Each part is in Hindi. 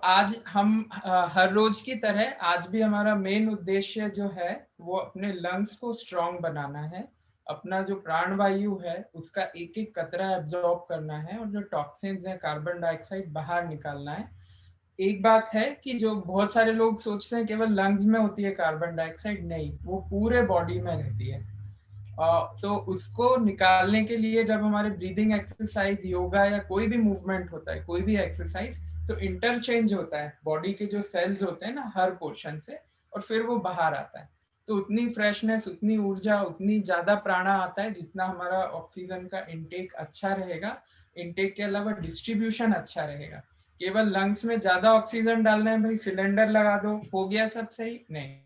आज हम हर रोज की तरह आज भी हमारा मेन उद्देश्य जो है वो अपने लंग्स को स्ट्रांग बनाना है। अपना जो प्राणवायु है उसका एक एक कतरा एब्जॉर्ब करना है और जो टॉक्सिन्स हैं कार्बन डाइऑक्साइड बाहर निकालना है। एक बात है कि जो बहुत सारे लोग सोचते हैं केवल लंग्स में होती है कार्बन डाइऑक्साइड, नहीं, वो पूरे बॉडी में रहती है। तो उसको निकालने के लिए जब हमारे ब्रीदिंग एक्सरसाइज, योगा या कोई भी मूवमेंट होता है, कोई भी एक्सरसाइज, तो इंटरचेंज होता है बॉडी के जो सेल्स होते हैं ना हर पोर्शन से, और फिर वो बाहर आता है। तो उतनी फ्रेशनेस, उतनी ऊर्जा, उतनी ज्यादा प्राणा आता है जितना हमारा ऑक्सीजन का इनटेक अच्छा रहेगा। इनटेक के अलावा डिस्ट्रीब्यूशन अच्छा रहेगा। केवल लंग्स में ज्यादा ऑक्सीजन डालना है, भाई सिलेंडर लगा दो हो गया सब सही, नहीं।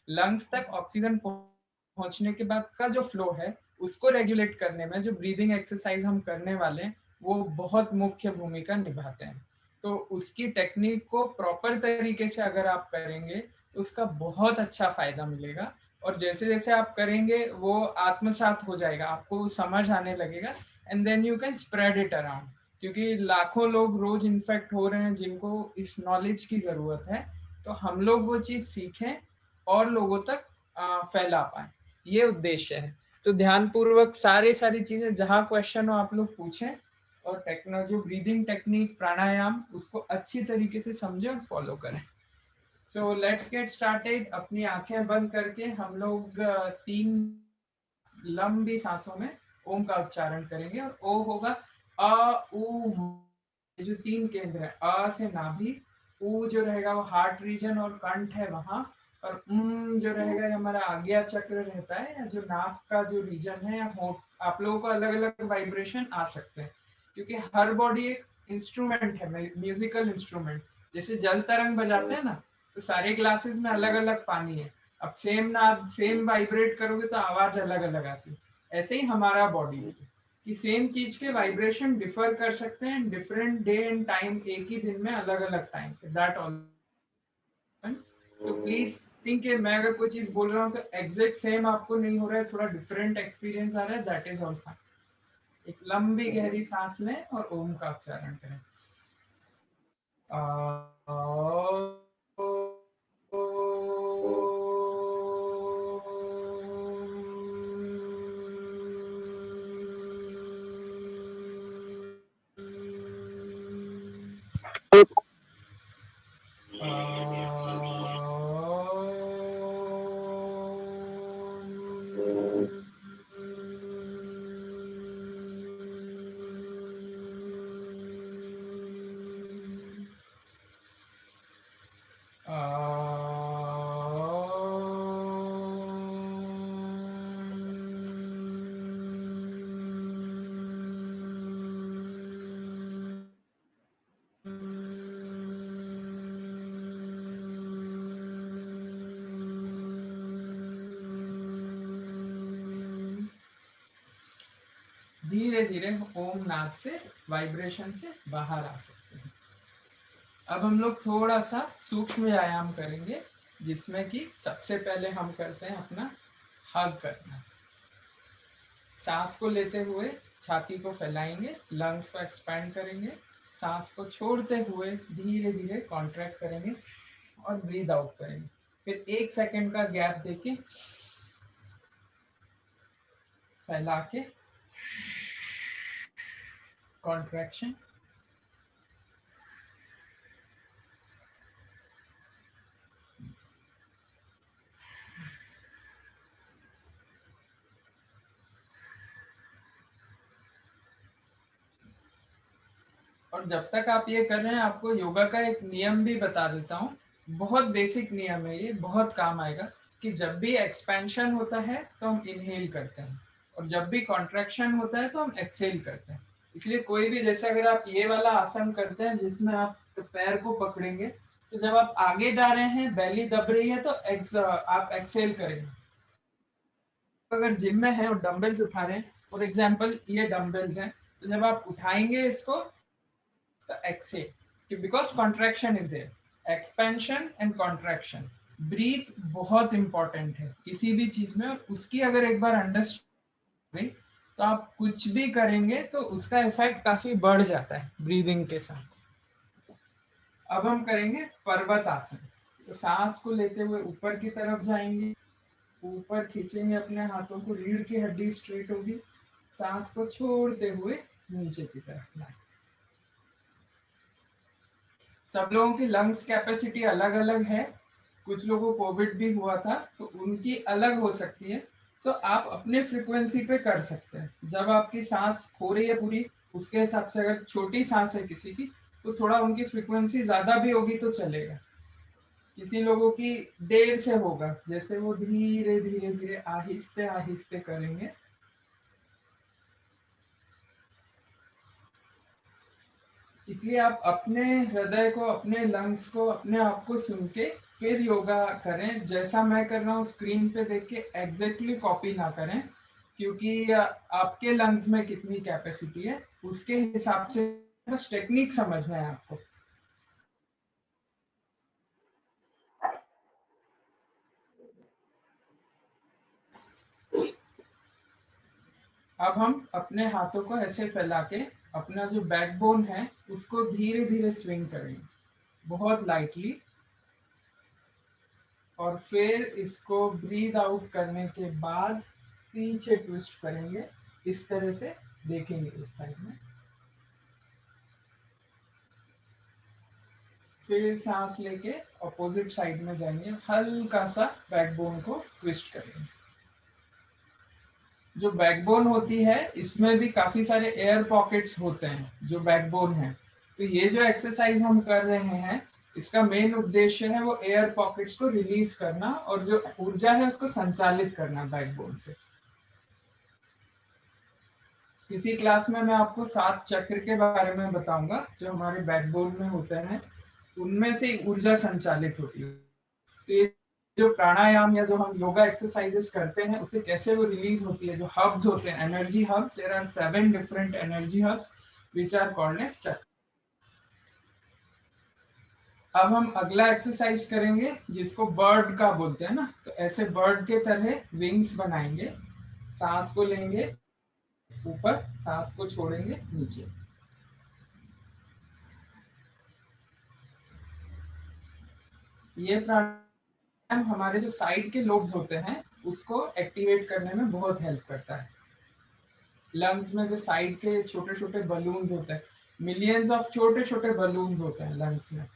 लंग्स तक ऑक्सीजन पहुंचने के बाद का जो फ्लो है उसको रेगुलेट करने में जो ब्रीदिंग एक्सरसाइज हम करने वाले हैं वो बहुत मुख्य भूमिका निभाते हैं। तो उसकी टेक्निक को प्रॉपर तरीके से अगर आप करेंगे तो उसका बहुत अच्छा फायदा मिलेगा। और जैसे जैसे आप करेंगे वो आत्मसात हो जाएगा, आपको समझ आने लगेगा, and then you can spread it around. क्योंकि लाखों लोग रोज इन्फेक्ट हो रहे हैं जिनको इस नॉलेज की जरूरत है, तो हम लोग वो चीज सीखें और लोगों तक फैला पाए, ये उद्देश्य है। तो ध्यान पूर्वक सारी चीजें जहां क्वेश्चन हो आप लोग पूछें, और टेक्नोलॉजी, ब्रीदिंग टेक्निक, प्राणायाम उसको अच्छी तरीके से समझें और फॉलो करें। So let's get started. अपनी आंखें बंद करके हम लोग 3 लंबी सांसों में ओम का उच्चारण करेंगे। और ओ होगा अ उ म। ये जो 3 केंद्र है, अ से नाभि, उ जो रहेगा वो हार्ट रीजन और कंठ है वहां, और जो रहेगा ये हमारा आज्ञा चक्र रहता है, या जो नाक का जो रीजन है, या होंठ। आप लोगों को अलग अलग वाइब्रेशन आ सकते हैं क्योंकि हर बॉडी एक इंस्ट्रूमेंट है, म्यूजिकल इंस्ट्रूमेंट। जैसे जल तरंग बजाते हैं ना, तो सारे ग्लासेस में अलग अलग पानी है। अब सेम ना आप सेम वाइब्रेट करोगे तो आवाज अलग अलग आती। ऐसे ही हमारा बॉडी कि सेम चीज के वाइब्रेशन डिफर कर सकते हैं डिफरेंट डे एंड टाइम, एक ही दिन में अलग अलग टाइम पे, that all. So please think, मैं अगर कोई चीज बोल रहा हूँ तो एग्जैक्ट सेम आपको नहीं हो रहा है, थोड़ा डिफरेंट एक्सपीरियंस आ रहा है, दैट इज ऑल फाइन। एक लंबी गहरी सांस लें और ओम का उच्चारण करें। धीरे धीरे ओम नाक से वाइब्रेशन से बाहर आ सकते हैं। अब हम लोग थोड़ा सा सूक्ष्म व्यायाम करेंगे, जिसमें कि सबसे पहले हम करते हैं अपना हग करना। सांस को लेते हुए छाती को फैलाएंगे, लंग्स को एक्सपैंड करेंगे, सांस को छोड़ते हुए धीरे धीरे कॉन्ट्रैक्ट करेंगे और ब्रीद आउट करेंगे। फिर 1 सेकंड का गैप देके फैला के कॉन्ट्रैक्शन, और जब तक आप ये कर रहे हैं आपको योगा का एक नियम भी बता देता हूँ। बहुत बेसिक नियम है, ये बहुत काम आएगा। कि जब भी एक्सपेंशन होता है तो हम इनहेल करते हैं, और जब भी कॉन्ट्रैक्शन होता है तो हम एक्सहेल करते हैं। इसलिए कोई भी, जैसे अगर आप ये वाला आसन करते हैं जिसमें आप पैर को पकड़ेंगे, तो जब आप आगे जा रहे हैं, बेली दब रही है, तो आप एक्सहेल करेंगे। अगर जिम में है और डंबल्स उठा रहे हैं, फॉर एग्जाम्पल ये डंबल्स हैं, तो जब आप उठाएंगे इसको तो exhale, because contraction is there. Expansion and contraction, breath बहुत इंपॉर्टेंट है किसी भी चीज में, और उसकी अगर एक बार अंडरस्टैंडिंग तो आप कुछ भी करेंगे तो उसका इफेक्ट काफी बढ़ जाता है ब्रीदिंग के साथ। अब हम करेंगे पर्वत आसन। तो सांस को लेते हुए ऊपर की तरफ जाएंगे, ऊपर खींचेंगे अपने हाथों को, रीढ़ की हड्डी स्ट्रेट होगी, सांस को छोड़ते हुए नीचे की तरफ लाएं। सब लोगों की लंग्स कैपेसिटी अलग अलग है, कुछ लोगों को कोविड भी हुआ था तो उनकी अलग हो सकती है, तो आप अपने फ्रीक्वेंसी पे कर सकते हैं। जब आपकी सांस हो रही है पूरी, उसके हिसाब से, अगर छोटी सांस है किसी की तो थोड़ा उनकी फ्रीक्वेंसी ज्यादा भी होगी तो चलेगा। किसी लोगों की देर से होगा, जैसे वो धीरे धीरे धीरे आहिस्ते आहिस्ते करेंगे। इसलिए आप अपने हृदय को, अपने लंग्स को, अपने आप को सुन के फिर योगा करें। जैसा मैं कर रहा हूँ स्क्रीन पे देख के एग्जैक्टली कॉपी ना करें, क्योंकि आपके लंग्स में कितनी कैपेसिटी है उसके हिसाब से बस टेक्निक समझना है आपको। अब हम अपने हाथों को ऐसे फैला के अपना जो बैकबोन है उसको धीरे धीरे स्विंग करेंगे, बहुत लाइटली, और फिर इसको ब्रीद आउट करने के बाद पीछे ट्विस्ट करेंगे, इस तरह से देखेंगे एक साइड में, फिर सांस लेके अपोजिट साइड में जाएंगे, हल्का सा बैकबोन को ट्विस्ट करेंगे। जो बैकबोन होती है इसमें भी काफी सारे एयर पॉकेट्स होते हैं जो बैकबोन है, तो ये जो एक्सरसाइज हम कर रहे हैं इसका मेन उद्देश्य है वो एयर पॉकेट्स को रिलीज करना और जो ऊर्जा है उसको संचालित करना बैकबोन से। इसी क्लास में मैं आपको 7 चक्र के बारे में बताऊंगा जो हमारे बैकबोन में होते हैं, उनमें से ऊर्जा संचालित होती है। तो ये जो प्राणायाम या जो हम योगा एक्सरसाइजेस करते हैं उससे कैसे वो रिलीज होती है, जो हब्स होते हैं, energy hubs, there are 7 different energy hubs which are called as chakra. अब हम अगला एक्सरसाइज करेंगे जिसको बर्ड का बोलते हैं ना, तो ऐसे बर्ड के तरह विंग्स बनाएंगे, सांस को लेंगे ऊपर, सांस को छोड़ेंगे नीचे। ये प्राणायाम हमारे जो साइड के लोब्स होते हैं उसको एक्टिवेट करने में बहुत हेल्प करता है। लंग्स में जो साइड के छोटे छोटे बलून्स होते हैं, मिलियंस ऑफ छोटे छोटे बलून्स होते हैं लंग्स में।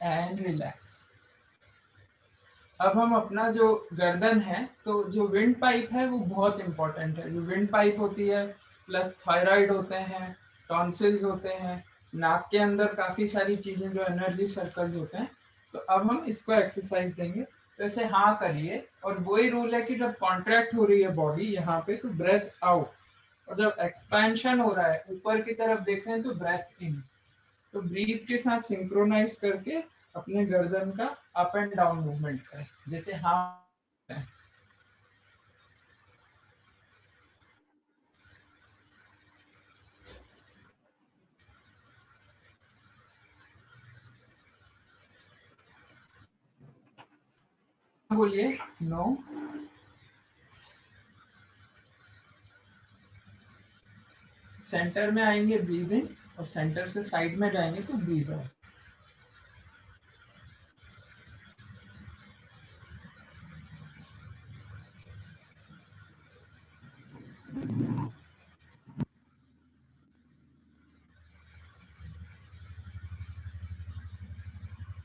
And relax. अब हम अपना जो गर्दन है, तो जो विंड पाइप है वो बहुत इंपॉर्टेंट है। जो विंड पाइप होती है प्लस थायराइड होते हैं, टॉन्सिल्स होते हैं, नाक के अंदर काफी सारी चीजें जो एनर्जी सर्कल्स होते हैं, तो अब हम इसको एक्सरसाइज देंगे। तो ऐसे हाँ करिए, और वही रूल है कि जब कॉन्ट्रैक्ट हो रही है बॉडी यहाँ पे तो ब्रेथ आउट, और जब एक्सपेंशन हो रहा है ऊपर की तरफ देख रहे हैं तो ब्रेथ इन। तो ब्रीथ के साथ सिंक्रोनाइज करके अपने गर्दन का अप एंड डाउन मूवमेंट करें, जैसे हाँ बोलिए, नो। सेंटर में आएंगे ब्रीद इन, और सेंटर से साइड में जाएंगे तो ब्रीद आउट।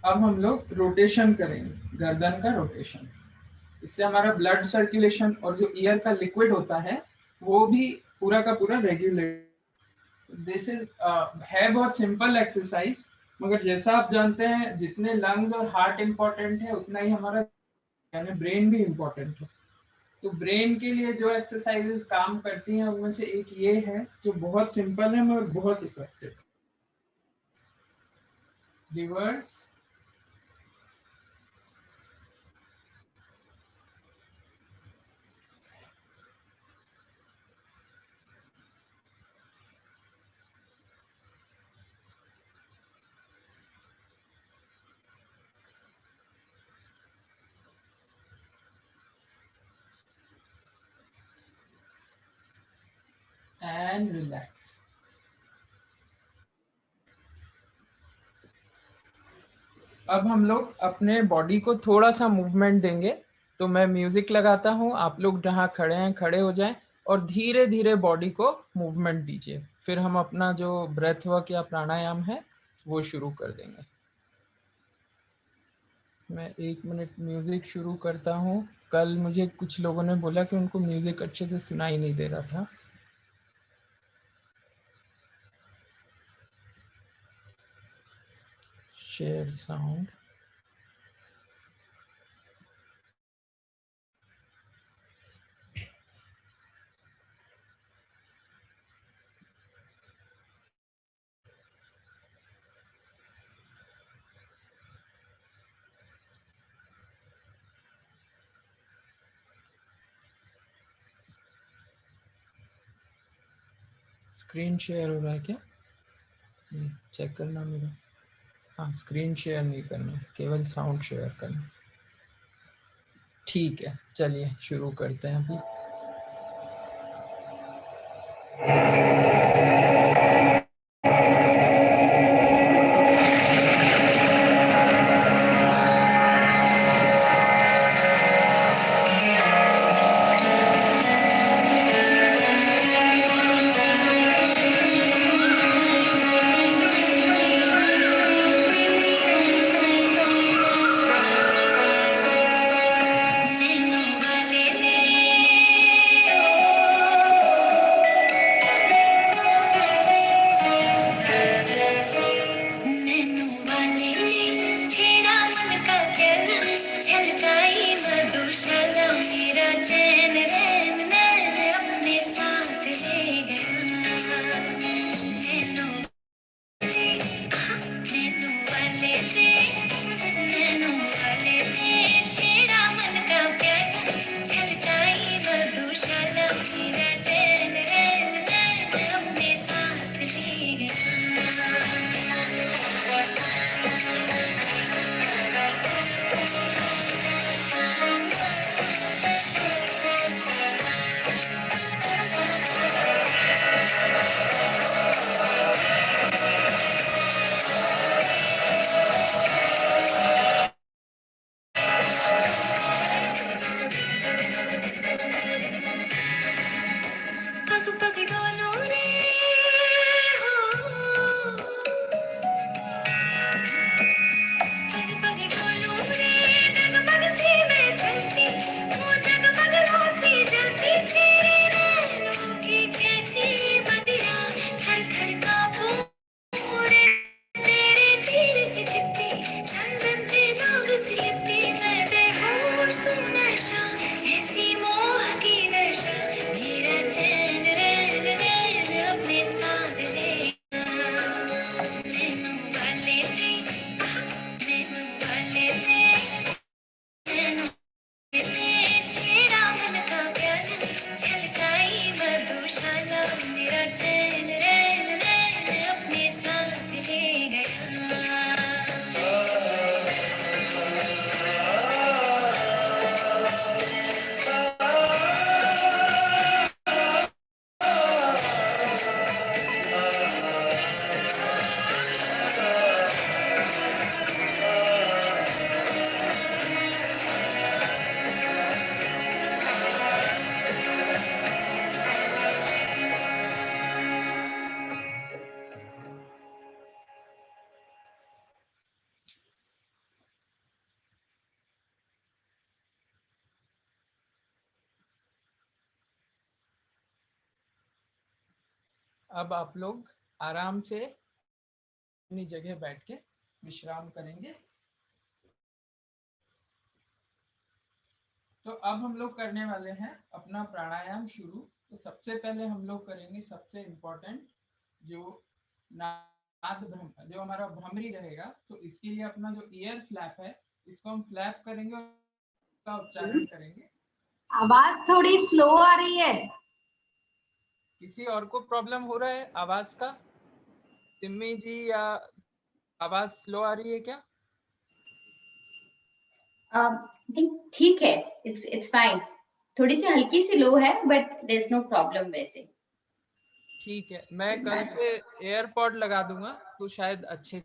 अब हम लोग रोटेशन करेंगे, गर्दन का रोटेशन। इससे हमारा ब्लड सर्कुलेशन और जो ईयर का लिक्विड होता है वो भी पूरा का पूरा रेगुलेट। दिस इज है बहुत सिंपल एक्सरसाइज, मगर जैसा आप जानते हैं जितने लंग्स और हार्ट इंपॉर्टेंट है उतना ही हमारा यानी ब्रेन भी इम्पोर्टेंट है। तो ब्रेन के लिए जो एक्सरसाइजेस काम करती हैं उनमें से एक ये है जो बहुत सिंपल है मगर बहुत इफेक्टिव। Reverse, and relax. अब हम लोग अपने बॉडी को थोड़ा सा मूवमेंट देंगे, तो मैं म्यूजिक लगाता हूँ, आप लोग जहाँ खड़े हैं खड़े हो जाएं और धीरे धीरे बॉडी को मूवमेंट दीजिए, फिर हम अपना जो ब्रेथ वर्क या प्राणायाम है वो शुरू कर देंगे। मैं 1 मिनट म्यूजिक शुरू करता हूँ। कल मुझे कुछ लोगों ने बोला कि उनको म्यूजिक अच्छे से सुनाई नहीं दे रहा था। Share sound. स्क्रीन शेयर हो रहा है क्या? चेक करना मेरा। हाँ, स्क्रीन शेयर नहीं करना, केवल साउंड शेयर करना। ठीक है, चलिए शुरू करते हैं अभी। अब आप लोग आराम से अपनी जगह बैठ के विश्राम करेंगे। तो अब हम लोग करने वाले हैं अपना प्राणायाम शुरू। तो सबसे पहले हम लोग करेंगे सबसे इम्पोर्टेंट जो नाद भ्रम, जो हमारा भ्रमरी रहेगा। तो इसके लिए अपना जो ईयर फ्लैप है इसको हम फ्लैप करेंगे और उसका उच्चारण करेंगे। आवाज थोड़ी स्लो आ रही है। किसी और को प्रॉब्लम हो रहा है आवाज का? सिम्मी जी, या आवाज स्लो आ रही है क्या? ठीक है, इट्स फाइन। थोड़ी सी हल्की सी लो है but there is no problem वैसे। ठीक है, मैं कल से एयरपॉड लगा दूंगा तो शायद अच्छे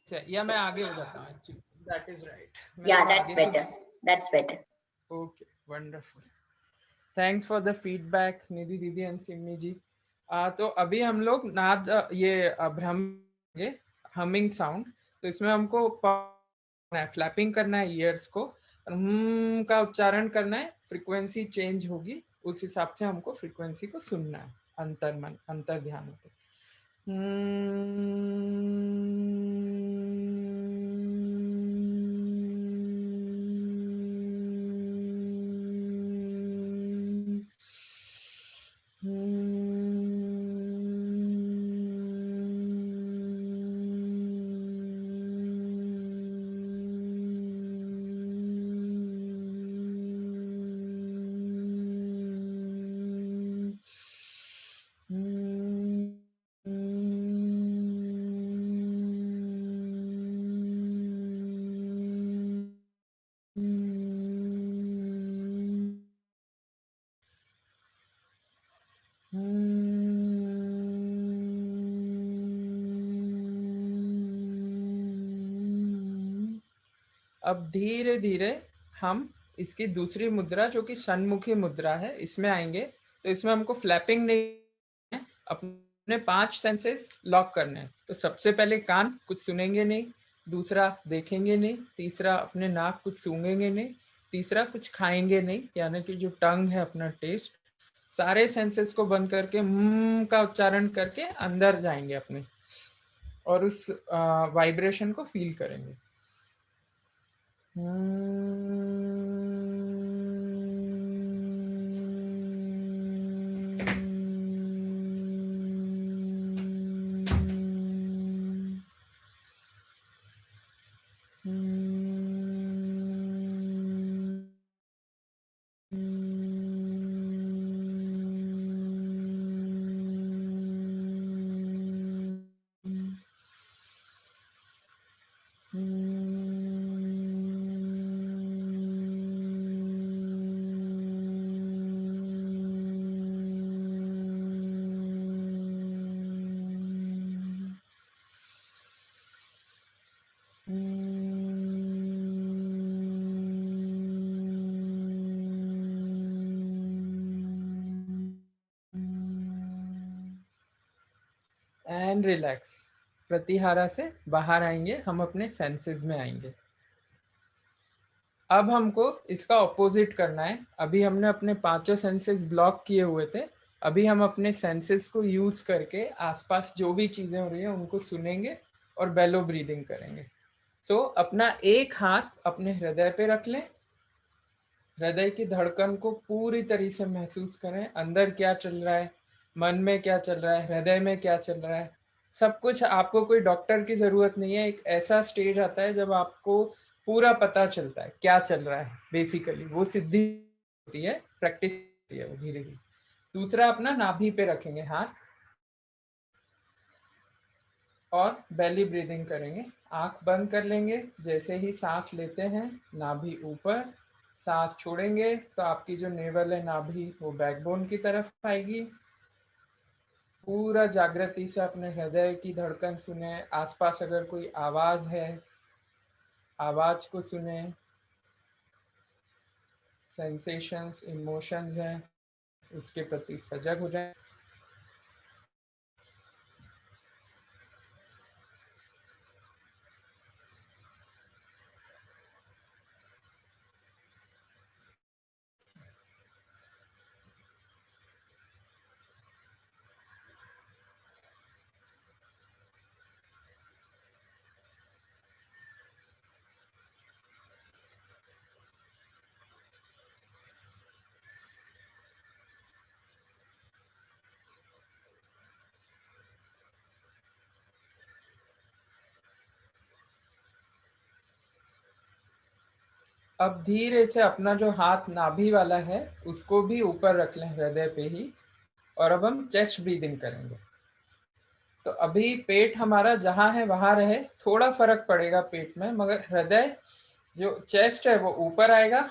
से, या मैं आगे हो जाता हूँ एक्चुअली, दैट इज राइट, मैं Yeah, थोड़ा that's आगे से। better. That's better. Okay, wonderful, thanks for the feedback Nidhi दीदी एंड सिमी जी। तो अभी हम लोग नाद ये भ्रम, ये हमिंग साउंड, तो इसमें हमको फ्लैपिंग करना है ईयर्स को, और का उच्चारण करना है, फ्रीक्वेंसी चेंज होगी, उस हिसाब से हमको फ्रीक्वेंसी को सुनना है अंतर मन अंतर ध्यान होकर। अब धीरे धीरे हम इसकी दूसरी मुद्रा जो कि सन्मुखी मुद्रा है इसमें आएंगे। तो इसमें हमको फ्लैपिंग नहीं है, अपने 5 सेंसेस लॉक करने हैं। तो सबसे पहले कान, कुछ सुनेंगे नहीं, दूसरा देखेंगे नहीं, तीसरा अपने नाक, कुछ सूंघेंगे नहीं, तीसरा कुछ खाएंगे नहीं, यानी कि जो टंग है अपना टेस्ट, सारे सेंसेस को बंद करके का उच्चारण करके अंदर जाएंगे अपने, और उस वाइब्रेशन को फील करेंगे। एंड रिलैक्स, प्रतिहारा से बाहर आएंगे, हम अपने सेंसेस में आएंगे। अब हमको इसका ऑपोजिट करना है। अभी हमने अपने 5 सेंसेस ब्लॉक किए हुए थे, अभी हम अपने सेंसेस को यूज करके आसपास जो भी चीजें हो रही है उनको सुनेंगे और बेलो ब्रीदिंग करेंगे। सो अपना एक हाथ अपने हृदय पे रख लें, हृदय की धड़कन को पूरी तरह से महसूस करें, अंदर क्या चल रहा है, मन में क्या चल रहा है, हृदय में क्या चल रहा है, सब कुछ। आपको कोई डॉक्टर की जरूरत नहीं है, एक ऐसा स्टेज आता है जब आपको पूरा पता चलता है क्या चल रहा है। बेसिकली वो सिद्धि होती है, प्रैक्टिस होती है वो धीरे धीरे। दूसरा अपना नाभि पे रखेंगे हाथ और बेली ब्रीदिंग करेंगे, आंख बंद कर लेंगे। जैसे ही सांस लेते हैं नाभि ऊपर, सांस छोड़ेंगे तो आपकी जो नेवल है नाभि वो बैकबोन की तरफ आएगी। पूरा जागृति से अपने हृदय की धड़कन सुने, आसपास अगर कोई आवाज है आवाज को सुने, सेंसेशंस इमोशंस हैं उसके प्रति सजग हो जाए। अब धीरे से अपना जो हाथ नाभि वाला है उसको भी ऊपर रख लें हृदय पे ही, और अब हम चेस्ट ब्रीदिंग करेंगे। तो अभी पेट हमारा जहाँ है वहां रहे, थोड़ा फर्क पड़ेगा पेट में, मगर हृदय जो चेस्ट है वो ऊपर आएगा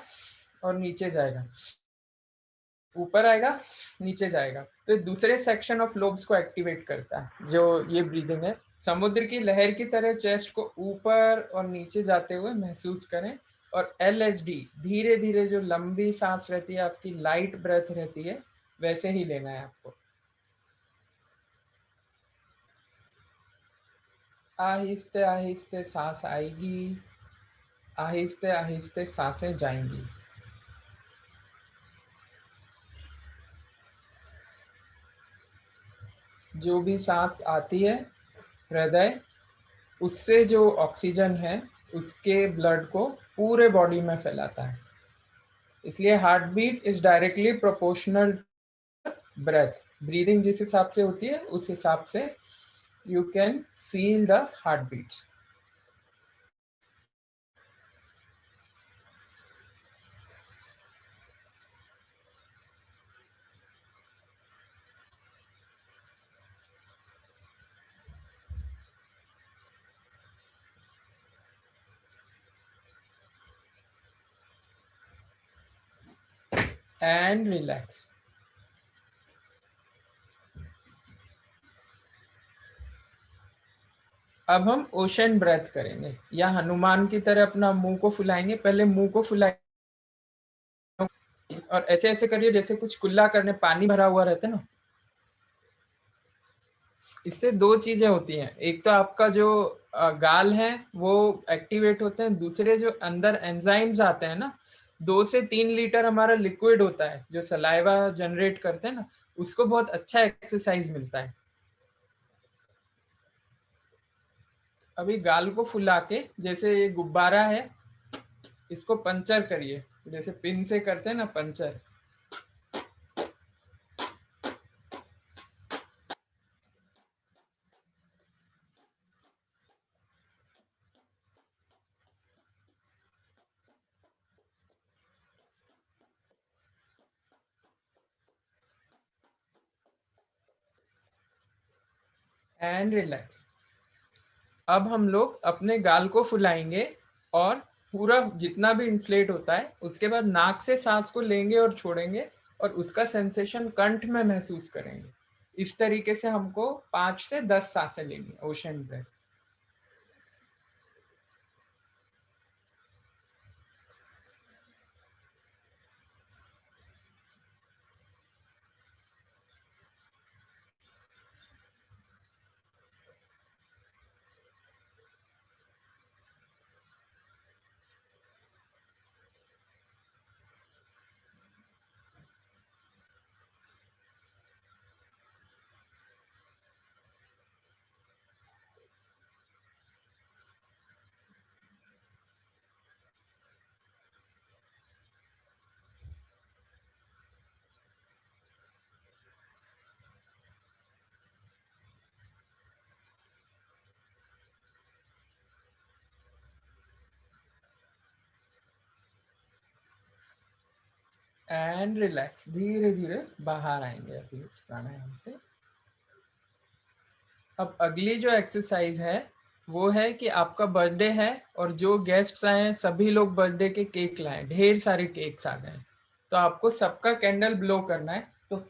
और नीचे जाएगा। ऊपर आएगा, नीचे जाएगा, तो दूसरे सेक्शन ऑफ लोब्स को एक्टिवेट करता है जो ये ब्रीदिंग है। समुद्र की लहर की तरह चेस्ट को ऊपर और नीचे जाते हुए महसूस करें। और LSD, धीरे धीरे जो लंबी सांस रहती है, आपकी लाइट ब्रेथ रहती है, वैसे ही लेना है आपको। आहिस्ते आहिस्ते सांस आएगी, आहिस्ते आहिस्ते सांसें जाएंगी। जो भी सांस आती है, हृदय उससे जो ऑक्सीजन है उसके ब्लड को पूरे बॉडी में फैलाता है। इसलिए heart beat is directly proportional breath. Breathing जिस हिसाब से होती है उस हिसाब से you can feel the heart beats. And relax. अब हम ओशन ब्रेथ करेंगे, या हनुमान की तरह अपना मुंह को फुलाएंगे। पहले मुंह को फुलाएंगे और ऐसे ऐसे करिए जैसे कुछ कुल्ला करने पानी भरा हुआ रहता है ना। इससे दो चीजें होती हैं, एक तो आपका जो गाल है वो एक्टिवेट होते हैं, दूसरे जो अंदर एंजाइम्स आते हैं ना, 2 से 3 लीटर हमारा लिक्विड होता है जो सलाइवा जनरेट करते हैं ना, उसको बहुत अच्छा एक्सरसाइज मिलता है। अभी गाल को फुला के जैसे ये गुब्बारा है, इसको पंचर करिए, जैसे पिन से करते हैं ना पंचर। And relax. अब हम लोग अपने गाल को फुलाएंगे और पूरा जितना भी इन्फ्लेट होता है, उसके बाद नाक से सांस को लेंगे और छोड़ेंगे और उसका सेंसेशन कंठ में महसूस करेंगे। इस तरीके से हमको 5 से 10 सांसें लेंगी ओशन ब्रेथ। And relax. धीरे धीरे बाहर आएंगे अभी इस प्राणायाम से। अब अगली जो एक्सरसाइज है वो है कि आपका बर्थडे है और जो गेस्ट्स आए हैं सभी लोग बर्थडे के केक लाए, ढेर सारे केक्स आ गए, तो आपको सबका कैंडल ब्लो करना है। तो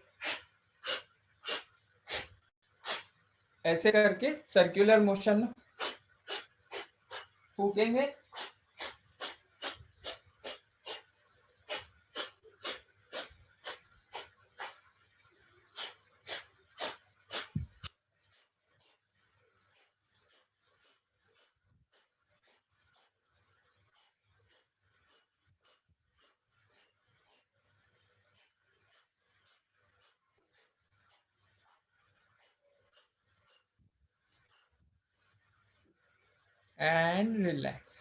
ऐसे करके सर्कुलर मोशन में फूकेंगे। And relax.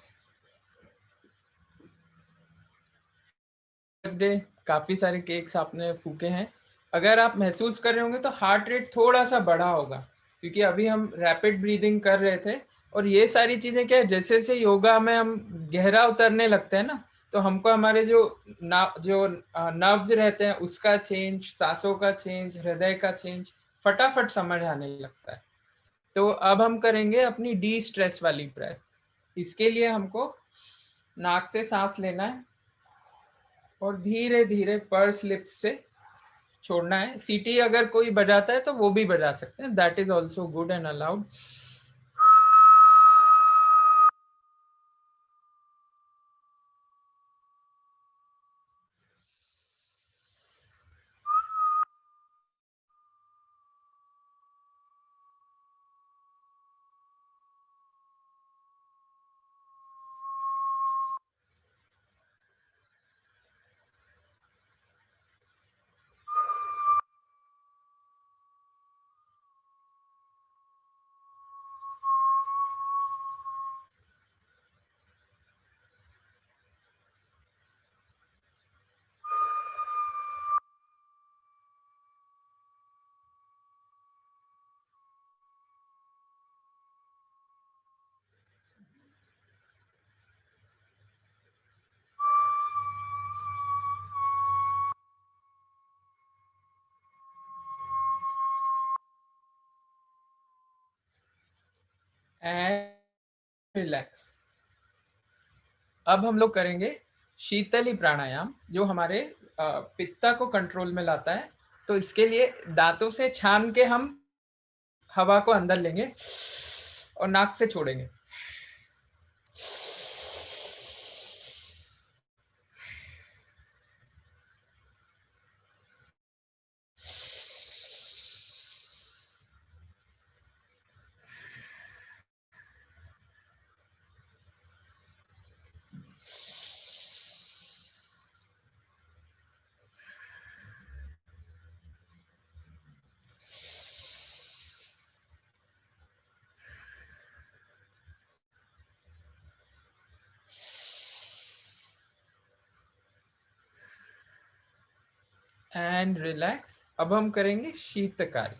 बर्थडे काफी सारे केक्स आपने फूके हैं। अगर आप महसूस कर रहे होंगे तो हार्ट रेट थोड़ा सा बढ़ा होगा, क्योंकि अभी हम रैपिड ब्रीदिंग कर रहे थे। और ये सारी चीजें क्या है, जैसे जैसे योगा में हम गहरा उतरने लगते हैं ना, तो हमको हमारे जो नर्व्स रहते हैं उसका चेंज, सांसों का चेंज, हृदय का चेंज फटाफट समझ आने लगता है। तो अब हम करेंगे अपनी डी स्ट्रेस वाली ब्रेथ। इसके लिए हमको नाक से सांस लेना है और धीरे धीरे पर्स लिप्स से छोड़ना है। सीटी अगर कोई बजाता है तो वो भी बजा सकते हैं, that is also good and allowed. And relax. अब हम लोग करेंगे शीतली प्राणायाम, जो हमारे पित्ता को कंट्रोल में लाता है। तो इसके लिए दांतों से छान के हम हवा को अंदर लेंगे और नाक से छोड़ेंगे। And relax. अब हम करेंगे शीतकारी,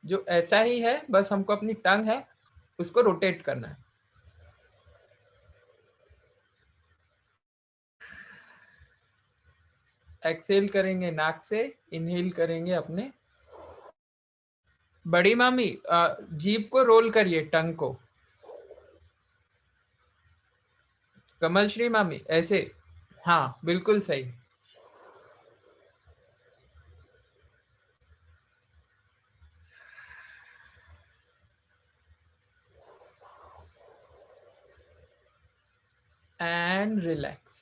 जो ऐसा ही है, बस हमको अपनी टंग है उसको रोटेट करना है। एक्सेल करेंगे नाक से, इनहेल करेंगे अपने। बड़ी मामी जीभ को रोल करिए, टंग को। कमल श्री मामी ऐसे, हाँ बिल्कुल सही। And relax.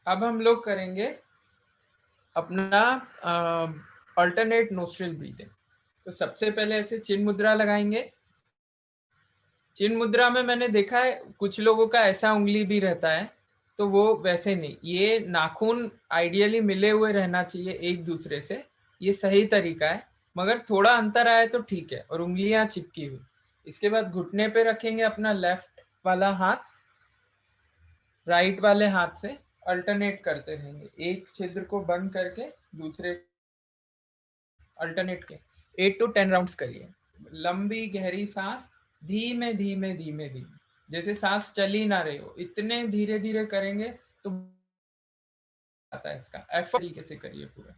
अब हम लोग करेंगे अपना अल्टरनेट नोस्ट्रिल ब्रीदिंग। तो सबसे पहले ऐसे चिन्ह मुद्रा लगाएंगे। चिन्ह मुद्रा में मैंने देखा है कुछ लोगों का ऐसा उंगली भी रहता है, तो वो वैसे नहीं, ये नाखून आइडियली मिले हुए रहना चाहिए एक दूसरे से, ये सही तरीका है। मगर थोड़ा अंतर आए तो ठीक है, और उंगलियां चिपकी हुई। इसके बाद घुटने पे रखेंगे अपना लेफ्ट वाला हाथ, राइट वाले हाथ से अल्टरनेट करते रहेंगे, एक छिद्र को बंद करके दूसरे अल्टरनेट के 8 to 10 राउंड्स करिए। लंबी गहरी सांस, धीमे धीमे धीमे धीमे, जैसे सांस चल ही ना रही हो, इतने धीरे धीरे करेंगे तो आता है। इसका एफर्ट तरीके से करिए पूरा।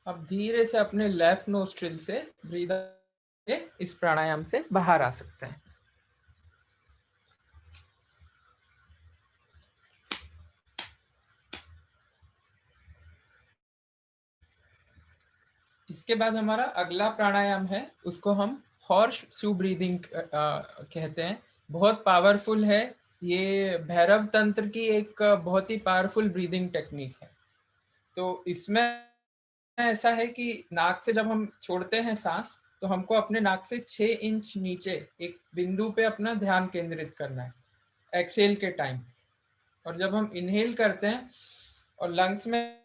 अब धीरे से अपने लेफ्ट नोस्ट्रिल से ब्रीद इस प्राणायाम से बाहर आ सकते हैं। इसके बाद हमारा अगला प्राणायाम है, उसको हम हॉर्स शू ब्रीदिंग कहते हैं। बहुत पावरफुल है ये, भैरव तंत्र की एक बहुत ही पावरफुल ब्रीदिंग टेक्निक है। तो इसमें ऐसा है कि नाक से जब हम छोड़ते हैं सांस, तो हमको अपने नाक से 6 इंच नीचे एक बिंदु पे अपना ध्यान केंद्रित करना है एक्सहेल के टाइम। और जब हम इनहेल करते हैं और लंग्स में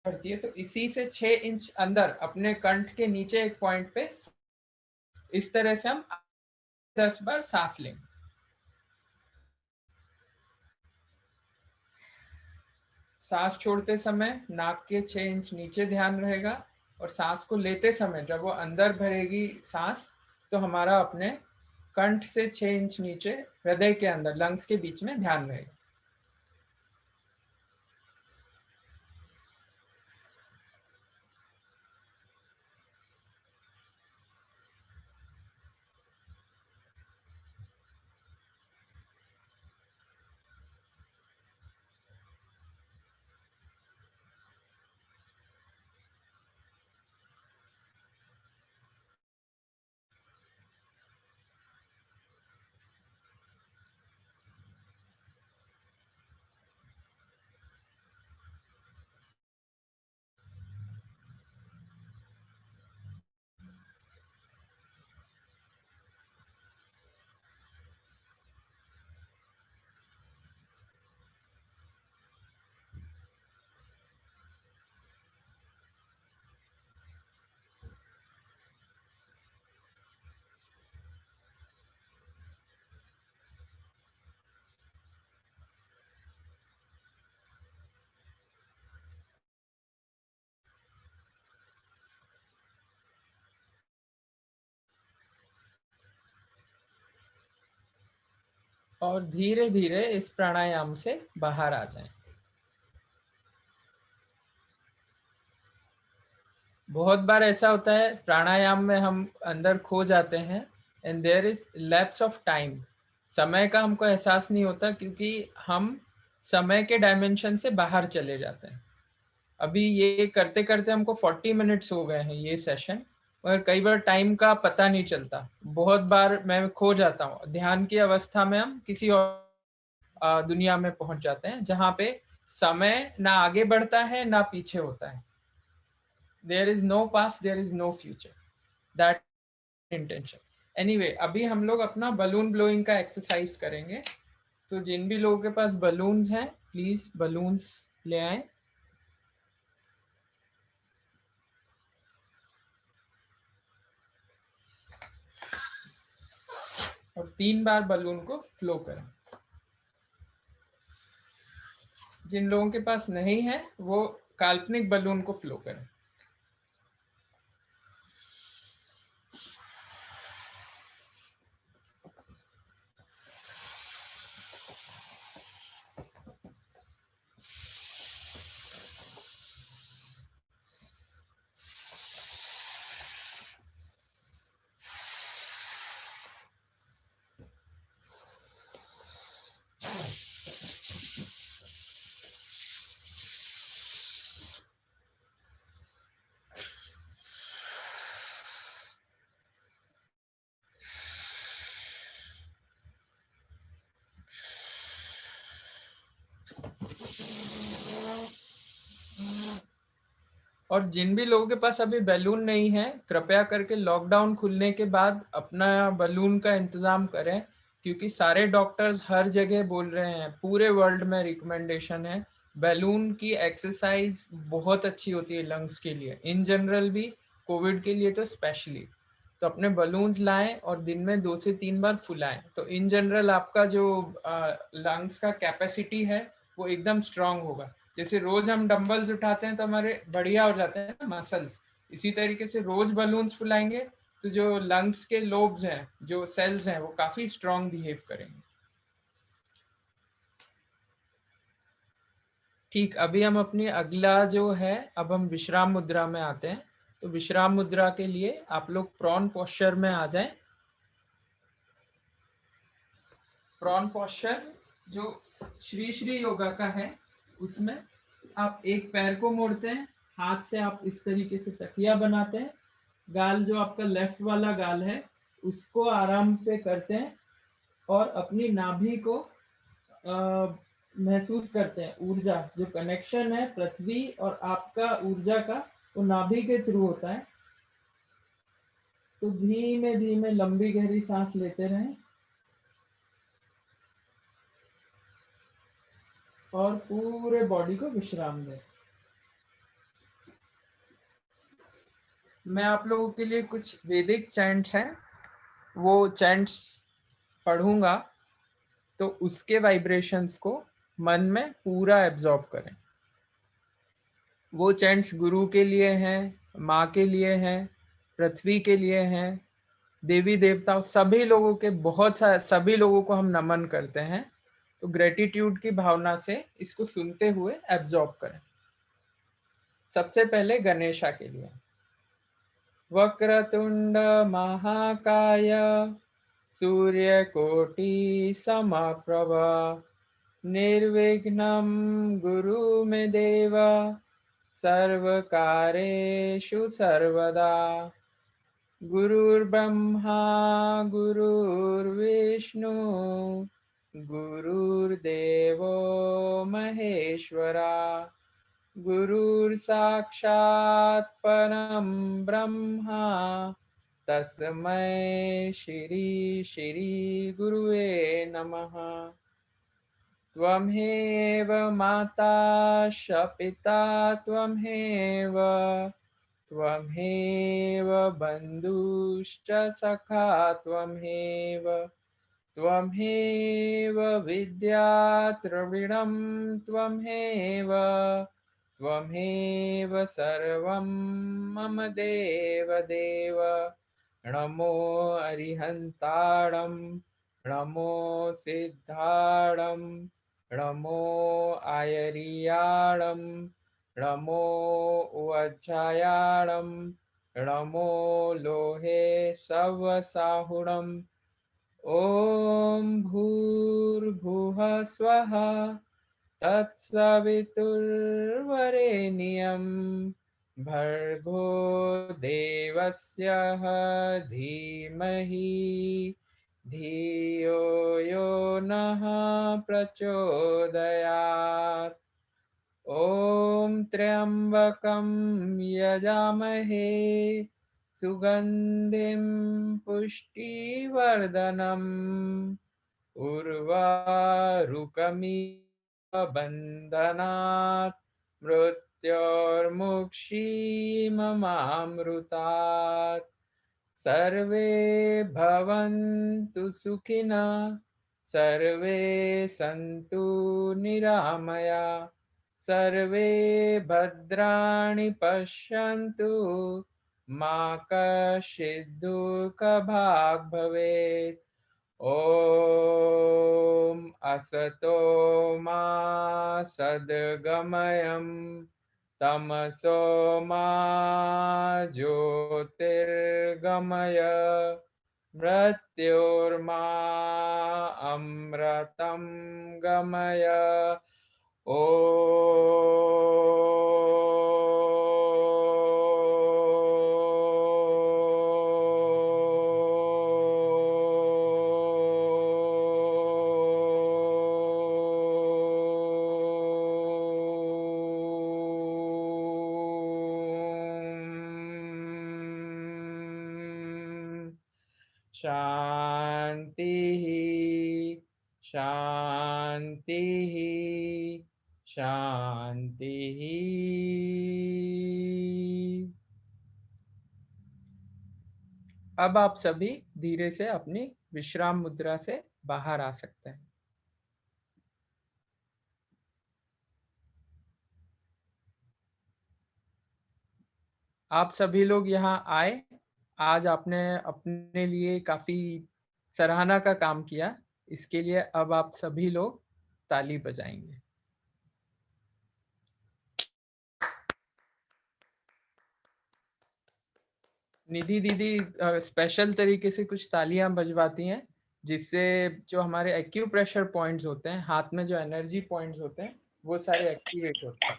बढ़ती है, तो इसी से 6 इंच अंदर अपने कंठ के नीचे एक पॉइंट पे इस तरह से हम 10 बार सांस लेंगे। सांस छोड़ते समय नाक के 6 इंच नीचे ध्यान रहेगा, और सांस को लेते समय जब वो अंदर भरेगी सांस, तो हमारा अपने कंठ से 6 इंच नीचे हृदय के अंदर लंग्स के बीच में ध्यान रहेगा। और धीरे धीरे इस प्राणायाम से बाहर आ जाएं। बहुत बार ऐसा होता है प्राणायाम में हम अंदर खो जाते हैं, and there is lapse of time. समय का हमको एहसास नहीं होता, क्योंकि हम समय के डायमेंशन से बाहर चले जाते हैं। अभी ये करते करते हमको 40 मिनट्स हो गए हैं ये सेशन, और कई बार टाइम का पता नहीं चलता। बहुत बार मैं खो जाता हूँ ध्यान की अवस्था में, हम किसी और दुनिया में पहुंच जाते हैं जहाँ पे समय ना आगे बढ़ता है ना पीछे होता है। There is no past, there is no future, that intention. Anyway, अभी हम लोग अपना बलून ब्लोइंग का एक्सरसाइज करेंगे। तो जिन भी लोगों के पास बलून्स हैं, प्लीज बलून्स ले आए, और 3 बार बलून को फ्लो करें। जिन लोगों के पास नहीं है वो काल्पनिक बलून को फ्लो करें। और जिन भी लोगों के पास अभी बैलून नहीं है, कृपया करके लॉकडाउन खुलने के बाद अपना बलून का इंतजाम करें, क्योंकि सारे डॉक्टर्स हर जगह बोल रहे हैं, पूरे वर्ल्ड में रिकमेंडेशन है, बैलून की एक्सरसाइज बहुत अच्छी होती है लंग्स के लिए, इन जनरल भी, कोविड के लिए तो स्पेशली। तो अपने बलून्स लाएं और दिन में 2 से 3 बार फुलाएं, तो इन जनरल आपका जो लंग्स का कैपेसिटी है वो एकदम स्ट्रांग होगा। जैसे रोज हम डंबल्स उठाते हैं तो हमारे बढ़िया हो जाते हैं ना मसल्स, इसी तरीके से रोज बलून्स फुलाएंगे तो जो लंग्स के लोब्स हैं, जो सेल्स हैं, वो काफी स्ट्रांग बिहेव करेंगे। ठीक, अभी हम अपनी अगला जो है, अब हम विश्राम मुद्रा में आते हैं। तो विश्राम मुद्रा के लिए आप लोग प्रॉन पोस्चर में आ जाएं। प्रॉन पोस्चर जो श्री श्री योगा का है, उसमें आप एक पैर को मोड़ते हैं, हाथ से आप इस तरीके से तकिया बनाते हैं, गाल जो आपका लेफ्ट वाला गाल है उसको आराम पे करते हैं और अपनी नाभि को महसूस करते हैं। ऊर्जा जो कनेक्शन है पृथ्वी और आपका ऊर्जा का, वो नाभि के थ्रू होता है। तो धीमे धीमे लंबी गहरी सांस लेते रहें और पूरे बॉडी को विश्राम दें। मैं आप लोगों के लिए कुछ वैदिक चैंट्स हैं, वो चैंट्स पढ़ूंगा, तो उसके वाइब्रेशंस को मन में पूरा एब्जॉर्ब करें। वो चैंट्स गुरु के लिए हैं, माँ के लिए हैं, पृथ्वी के लिए हैं, देवी देवताओं, सभी लोगों के, बहुत सारे सभी लोगों को हम नमन करते हैं। तो ग्रेटिट्यूड की भावना से इसको सुनते हुए एब्जॉर्ब करें। सबसे पहले गणेशा के लिए। वक्रतुंड महाकाय सूर्यकोटि समप्रभा निर्विघ्नं गुरु मे देव सर्वकारेषु सर्वदा। गुरुर्ब्रह्मा गुरुर्विष्णु गुरुर्देवो महेश्वरा गुरुर्साक्षात् परं ब्रह्मा तस्मै श्री श्री गुरुवे नमः। त्वमेव माता च पिता त्वमेव त्वमेव बन्धुश्च सखा त्वमेव त्वमेव विद्या द्रविणं त्वमेव त्वमेव सर्वं मम देव देव। नमो अरिहन्ताणं नमो सिद्धाणं नमो आयर्याणं नमो वज्रायाणं नमो लोहे सवसाहुणम्। ॐ भूर्भुवः स्वः तत्सवितुर्वरेण्यं भर्गो देवस्य धीमहि धियो यो नः प्रचोदयात्। ॐ त्र्यम्बकं यजामहे सुगन्धिं पुष्टिवर्धनम् उर्वारुकमिव बन्धनात् मृत्योर्मुक्षीयमामृतात्। सर्वे भवन्तु सुखिनः सर्वे सन्तु निरामया सर्वे भद्राणि पश्यन्तु मा कश्चित् दुःखभाग् भवेत्। ॐ असतो मा सद्गमयं तमसो मा ज्योतिर्गमय मृत्योर्मा अमृतं गमय। शांति शांति शांति। अब आप सभी धीरे से अपनी विश्राम मुद्रा से बाहर आ सकते हैं। आप सभी लोग यहाँ आए, आज आपने अपने लिए काफी सराहना का काम किया, इसके लिए अब आप सभी लोग ताली बजाएंगे। निधि दीदी स्पेशल तरीके से कुछ तालियां बजवाती हैं, जिससे जो हमारे एक्यूप्रेशर पॉइंट्स होते हैं, हाथ में जो एनर्जी पॉइंट्स होते हैं, वो सारे एक्टिवेट होते हैं।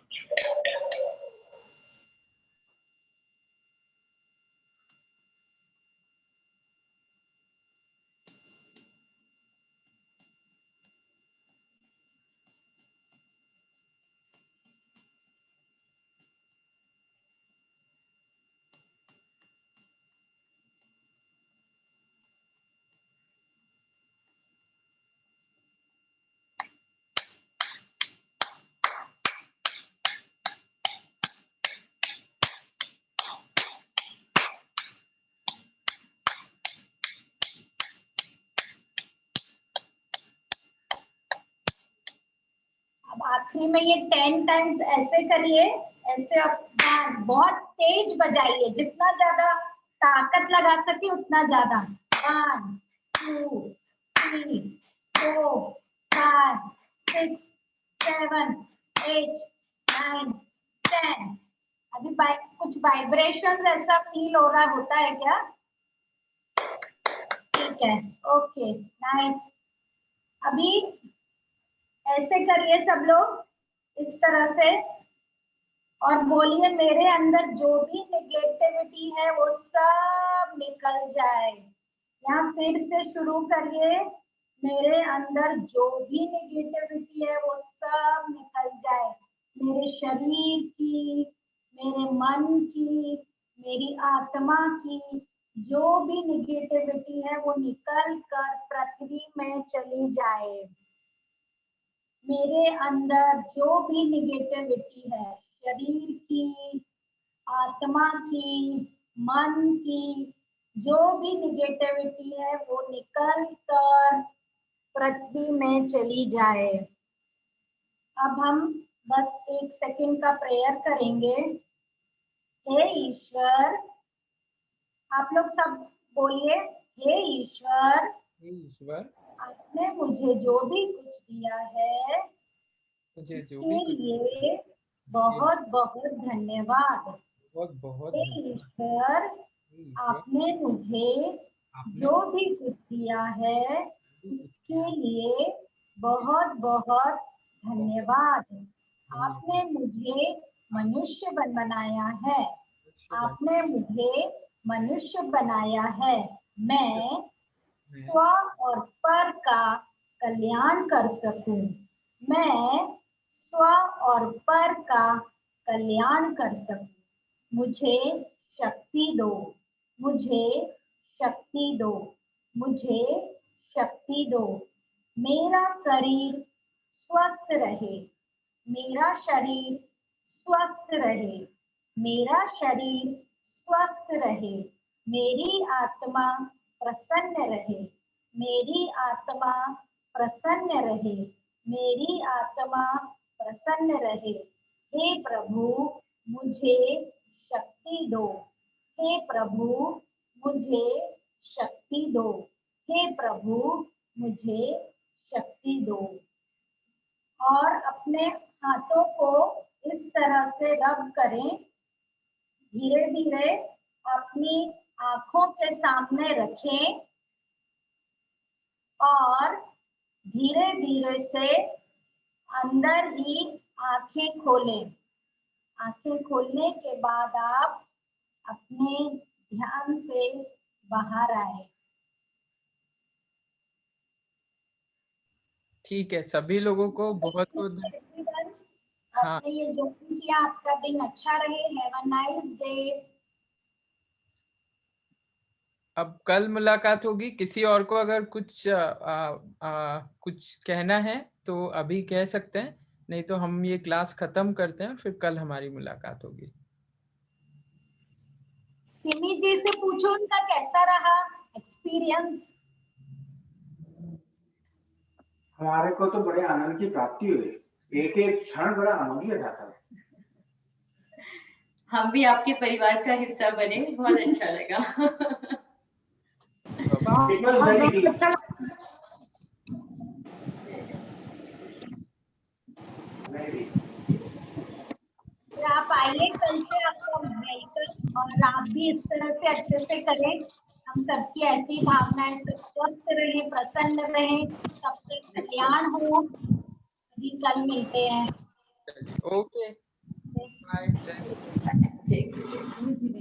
अब आखिरी में ये 10 टाइम्स ऐसे करिए, ऐसे आप बहुत तेज बजाइए, जितना ज्यादा ताकत लगा सके उतना ज्यादा। 1 2 3 4 5 6 7 8 9 10। अभी कुछ वाइब्रेशन ऐसा फील हो रहा होता है क्या? ठीक है, ओके, नाइस। अभी ऐसे करिए सब लोग इस तरह से, और बोलिए मेरे अंदर जो भी नेगेटिविटी है वो सब निकल जाए। यहाँ सिर से शुरू करिए, मेरे अंदर जो भी नेगेटिविटी है वो सब निकल जाए। मेरे शरीर की, मेरे मन की, मेरी आत्मा की जो भी नेगेटिविटी है वो निकल कर पृथ्वी में चली जाए। मेरे अंदर जो भी निगेटिविटी है, शरीर की, आत्मा की, मन की, जो भी निगेटिविटी है वो निकल कर पृथ्वी में चली जाए। अब हम बस 1 सेकंड का प्रेयर करेंगे। हे ईश्वर, आप लोग सब बोलिए, हे ईश्वर, ईश्वर, आपने मुझे जो भी कुछ दिया है मुझे जो इसके भी कुछ लिए बहुत बहुत धन्यवाद। बहुत बहुत हे ईश्वर, ईश्वर, आपने मुझे आपने जो भी कुछ दिया है उसके लिए बहुत बहुत धन्यवाद। आपने मुझे मनुष्य बनाया है। आपने मुझे मनुष्य बनाया है। मैं स्व और पर का कल्याण कर सकूं। मैं स्व और पर का कल्याण कर सकूं। मुझे शक्ति दो। मुझे शक्ति दो। मुझे शक्ति दो। मेरा शरीर स्वस्थ रहे। मेरा शरीर स्वस्थ रहे। मेरा शरीर स्वस्थ रहे। मेरी आत्मा प्रसन्न रहे। मेरी आत्मा प्रसन्न रहे। मेरी आत्मा प्रसन्न रहे। हे प्रभु, मुझे शक्ति दो। हे प्रभु, मुझे शक्ति दो। हे प्रभु, मुझे शक्ति दो। और अपने हाथों को इस तरह से रब करें। धीरे धीरे अपनी आंखों के सामने रखें और धीरे धीरे से अंदर ही आंखें खोलें। आंखें खोलने के बाद आप अपने ध्यान से बाहर आए। ठीक है, सभी लोगों को बहुत बहुत हाँ, आपने ये जो किया, आपका दिन अच्छा रहे। Have a nice day. अब कल मुलाकात होगी। किसी और को अगर कुछ कहना है तो अभी कह सकते हैं, नहीं तो हम ये क्लास खत्म करते हैं, फिर कल हमारी मुलाकात होगी। सिमी जी से पूछो उनका कैसा रहा एक्सपीरियंस। हमारे को तो बड़े आनंद की प्राप्ति हुई। एक एक क्षण बड़ा अमूल्य जाता है। हम भी आपके परिवार का हिस्सा बने, बहुत अच्छा लगा। आप आइए कल से, आपका मेडिकल और आप भी इस तरह से अच्छे से करें। हम सबकी ऐसी भावनाएं, स्वस्थ रहें, प्रसन्न रहें, सबका कल्याण हो। अभी कल मिलते हैं। Okay, bye. जय